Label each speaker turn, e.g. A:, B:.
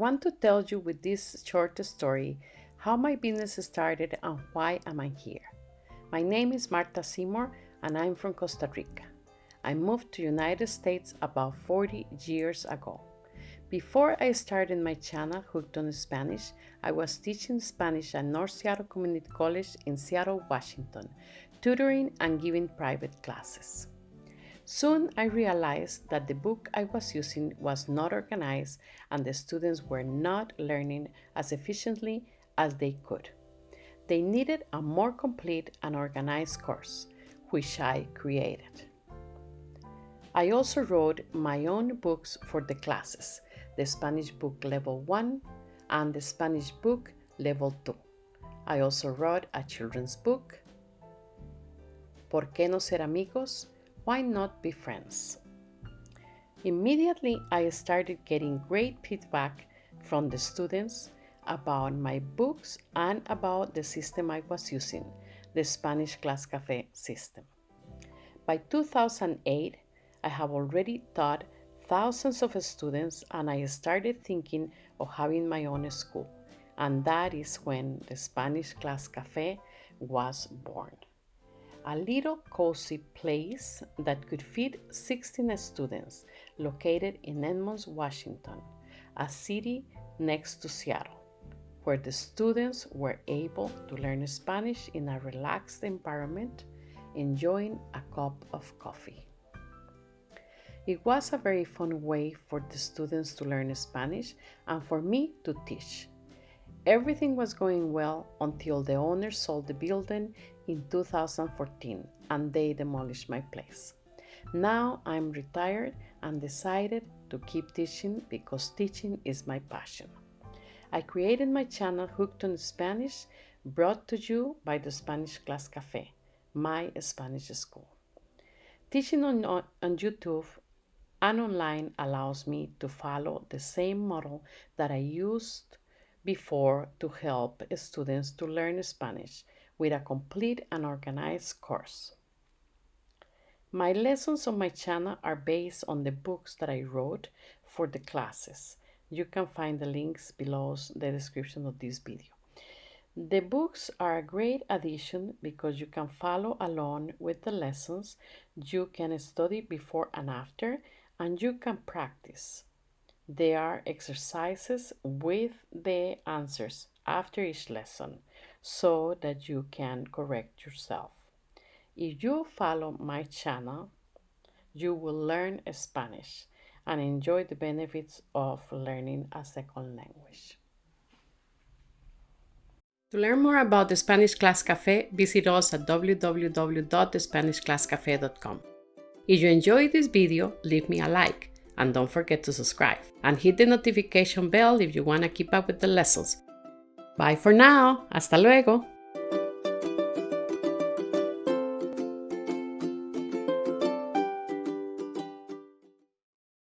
A: want to tell you with this short story how my business started and why am I here. My name is Marta Seymour and I'm from Costa Rica. I moved to United States about 40 years ago. Before I started my channel, Hooked on Spanish, I was teaching Spanish at North Seattle Community College in Seattle, Washington, tutoring and giving private classes. Soon I realized that the book I was using was not organized and the students were not learning as efficiently as they could. They needed a more complete and organized course, which I created. I also wrote my own books for the classes, the Spanish book level 1 and the Spanish book level 2. I also wrote a children's book, ¿Por qué no ser amigos? Why not be friends? Immediately, I started getting great feedback from the students about my books and about the system I was using, the Spanish Class Café system. By 2008, I have already taught thousands of students and I started thinking of having my own school. And that is when the Spanish Class Café was born. A little cozy place that could fit 16 students located in Edmonds, Washington, a city next to Seattle, where the students were able to learn Spanish in a relaxed environment, enjoying a cup of coffee. It was a very fun way for the students to learn Spanish and for me to teach. Everything was going well until the owners sold the building in 2014 and they demolished my place. Now I'm retired and decided to keep teaching because teaching is my passion. I created my channel Hooked on Spanish, brought to you by the Spanish Class Café, my Spanish school. Teaching on YouTube and online allows me to follow the same model that I used before to help students to learn Spanish with a complete and organized course. My lessons on my channel are based on the books that I wrote for the classes. You can find the links below the description of this video. The books are a great addition because you can follow along with the lessons, you can study before and after, and you can practice. There are exercises with the answers after each lesson so that you can correct yourself. If you follow my channel, you will learn Spanish and enjoy the benefits of learning a second language. To learn more about the Spanish Class Café, visit us at www.thespanishclasscafe.com. If you enjoyed this video, leave me a like. And don't forget to subscribe and hit the notification bell if you want to keep up with the lessons. Bye for now. Hasta luego.